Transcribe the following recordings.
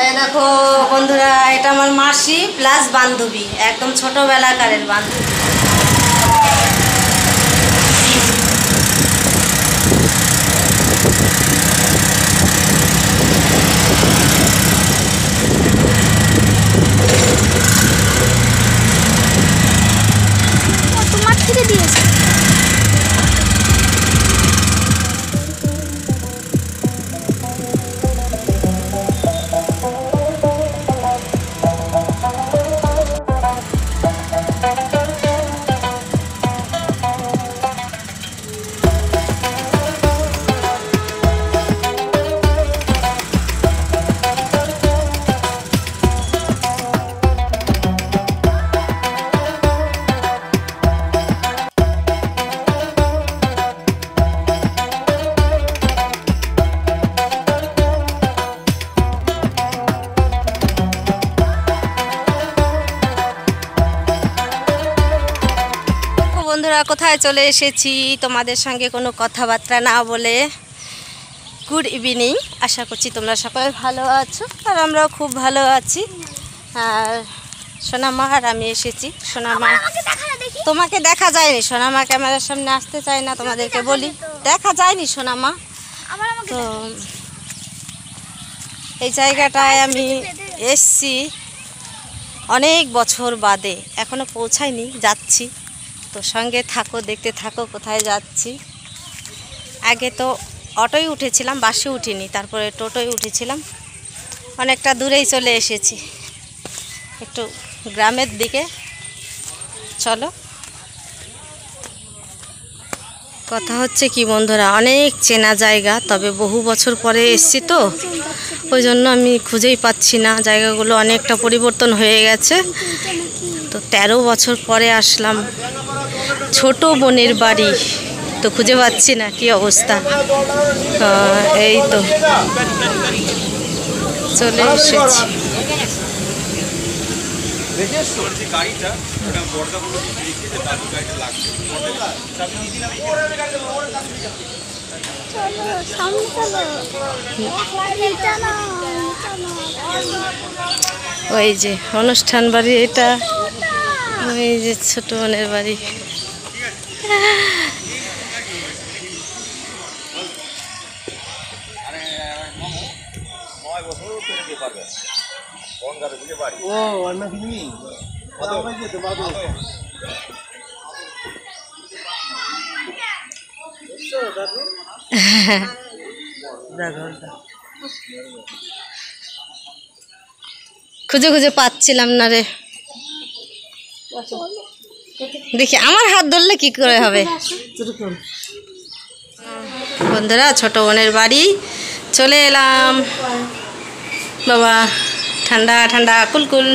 এই দেখো বন্ধুরা, এটা আমার মাসি প্লাস বান্ধবী, একদম ছোটবেলাকারের বান্ধবী। তোমার থেকে দিয়েছে। বন্ধুরা, কোথায় চলে এসেছি তোমাদের সঙ্গে কোনো কথাবার্তা না বলে। গুড ইভিনিং, আশা করছি তোমরা সবাই ভালো আছো, আর আমরাও খুব ভালো আছি। আর সোনামা আর আমি এসেছি। সোনামা, তোমাকে দেখা যায়নি সোনামা, ক্যামেরার সামনে আসতে চাই না, তোমাদেরকে বলি দেখা যায়নি সোনামা। তো এই জায়গাটায় আমি এসছি অনেক বছর বাদে, এখনও পৌঁছাইনি, যাচ্ছি। তো সঙ্গে থাকো, দেখতে থাকো কোথায় যাচ্ছি। আগে তো অটোয় উঠেছিলাম, বাসে উঠিনি, তারপরে টোটোয় উঠেছিলাম। অনেকটা দূরেই চলে এসেছি, একটু গ্রামের দিকে। চলো। কথা হচ্ছে কি বন্ধুরা, অনেক চেনা জায়গা, তবে বহু বছর পরে এসছি তো, ওই জন্য আমি খুঁজেই পাচ্ছি না। জায়গাগুলো অনেকটা পরিবর্তন হয়ে গেছে। তো 13 বছর পরে আসলাম ছোট বোনের বাড়ি, তো খুঁজে পাচ্ছি না কি অবস্থা। এই তো চলে এসেছি। ওই যে অনুষ্ঠান বাড়ি, এটা ওই যে ছোট বোনের বাড়ি। খুঁজে খুঁজে পাচ্ছিলাম না রে। দেখি আমার হাত ধরলে কি করে হবে। বন্ধুরা, ছোট বোনের বাড়ি চলে এলাম। বাবা, ঠান্ডা ঠান্ডা কুলকুল।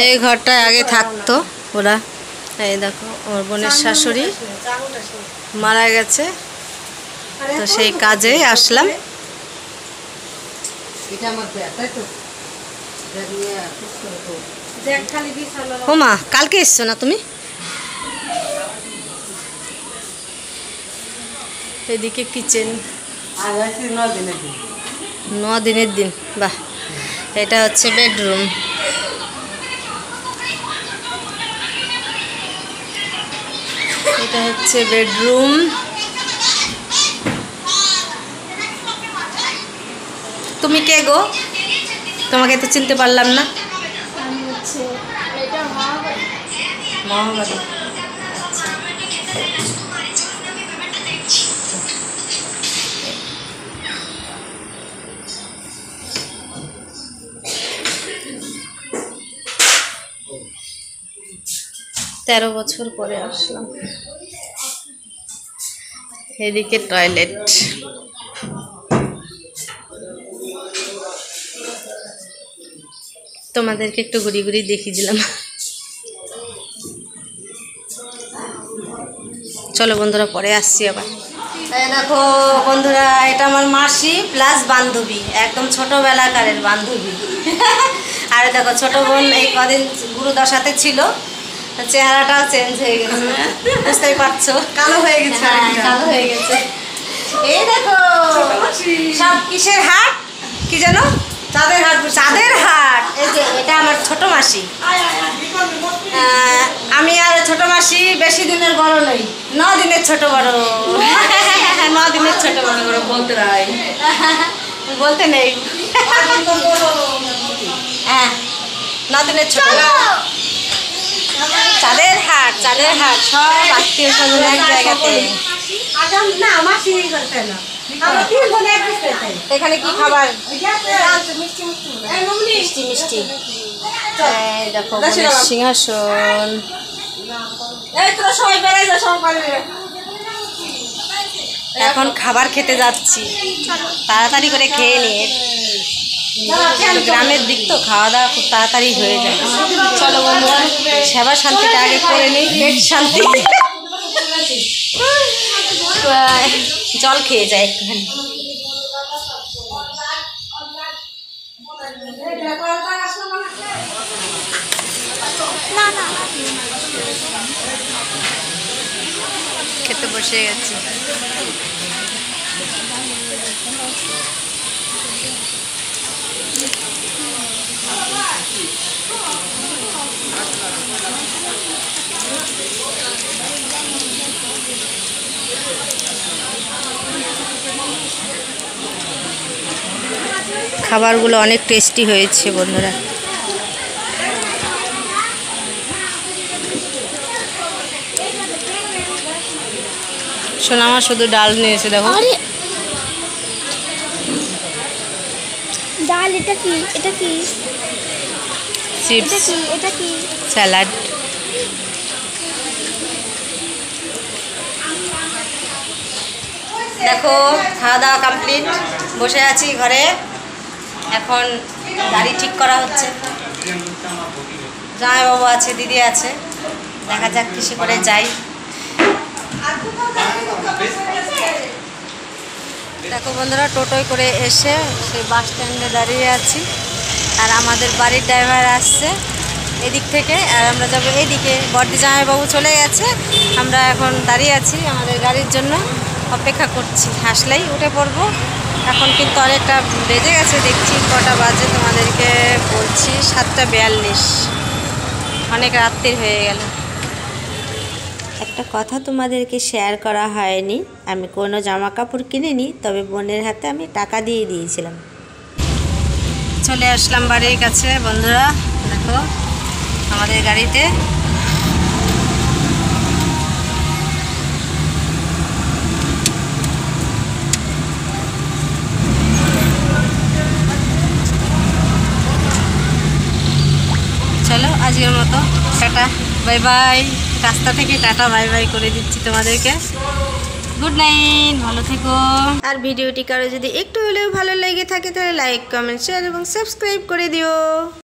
এই ঘরটায় আগে থাকতো ওরা। এই দেখো, ওর বোনের শাশুড়ি মারা গেছে, তো সেই কাজে আসলাম। হোমা, কালকে এসছো না তুমি? এদিকে কিচেন, 9 দিনের দিন। বাহ, এটা হচ্ছে বেডরুম। এটা হচ্ছে বেডরুম। তুমি কে গো? তোমাকে তো চিনতে পারলাম না। মহাবাড়ি। আচ্ছা, 13 বছর পরে আসলাম। এদিকে টয়লেট। তোমাদেরকে একটু ঘুরি ঘুরি দেখিয়ে দিলাম। চলো বন্ধুরা, পরে আসছি আবার। এই দেখো বন্ধুরা, এটা আমার মাসি প্লাস বান্ধবী, একদম ছোটবেলাকারের বান্ধবী। আর দেখো ছোট বোন এই কদিন গুরুদশাতে ছিল, চেহারাটাও চেঞ্জ হয়ে গেছে, বুঝতেই পারছো, কালো হয়ে গেছে। কালো হয়ে গেছে। এই দেখো সব কিসের হাট, কি জানো, চাঁদের হাট। চাঁদের হাট। এই যে এটা আমার ছোট মাসি। আমি আর ছোট মাসি বেশি দিনের বড় নই, 9 দিনের ছোট বড়। 9 দিনের ছোট বড় বলতে নাই, বলতে নেই। হ্যাঁ, 9 দিনের ছোট। চাঁদের হাট, চাঁদের হাট, সব আত্মীয় স্বজন এক জায়গাতে। এখানে কি খাবার? মিষ্টি মিষ্টি। দেখো সিংহাসন। এখন খাবার খেতে যাচ্ছি, তাড়াতাড়ি করে খেয়ে নিয়ে। গ্রামের দিক তো খাওয়া দাওয়া খুব তাড়াতাড়ি হয়ে যায়। চলো বন্ধুরা, সেবা শান্তিটা আগে করে নিই, পেট শান্তি। জল খেয়ে যায় একটুখানি। খেতে বসে গেছি। খাবারগুলো অনেক টেস্টি হয়েছে বন্ধুরা। শোনা আমার শুধু ডাল নিয়েছে, দেখো ডাল। এটা কি? এটা কি? চিপস, এটা কি? স্যালাড। দেখো খাওয়া দাওয়া কমপ্লিট, বসে আছি ঘরে। এখন গাড়ি ঠিক করা হচ্ছে। জামাইবাবু আছে, দিদি আছে, দেখা যাক কিসে করে যাই। দেখো বন্ধুরা, টোটোয় করে এসে সেই বাস স্ট্যান্ডে দাঁড়িয়ে আছি। আর আমাদের বাড়ির ড্রাইভার আসছে এদিক থেকে, আর আমরা যাবো এইদিকে। বড়দি জামাইবাবু চলে গেছে, আমরা এখন দাঁড়িয়ে আছি আমাদের গাড়ির জন্য, অপেক্ষা করছি। আসলেই উঠে পড়বো। এখন কিন্তু অনেকটা বেজে গেছে, দেখছি কটা বাজে তোমাদেরকে বলছি, 7:42। অনেক রাত্রির হয়ে গেল। একটা কথা তোমাদেরকে শেয়ার করা হয়নি, আমি কোনো জামা কাপড় কিনিনি, তবে বোনের হাতে আমি টাকা দিয়ে দিয়েছিলাম। চলে আসলাম বাড়ির কাছে বন্ধুরা, দেখো আমাদের গাড়িতে। চলো আজকের মতো টাটা বাই বাই। রাস্তা থেকে টাটা বাই বাই করে দিচ্ছি তোমাদেরকে। গুড নাইট, ভালো থেকো। আর ভিডিওটি কারো যদি একটু হলেও ভালো লেগে থাকে তাহলে লাইক, কমেন্ট, শেয়ার এবং সাবস্ক্রাইব করে দিও।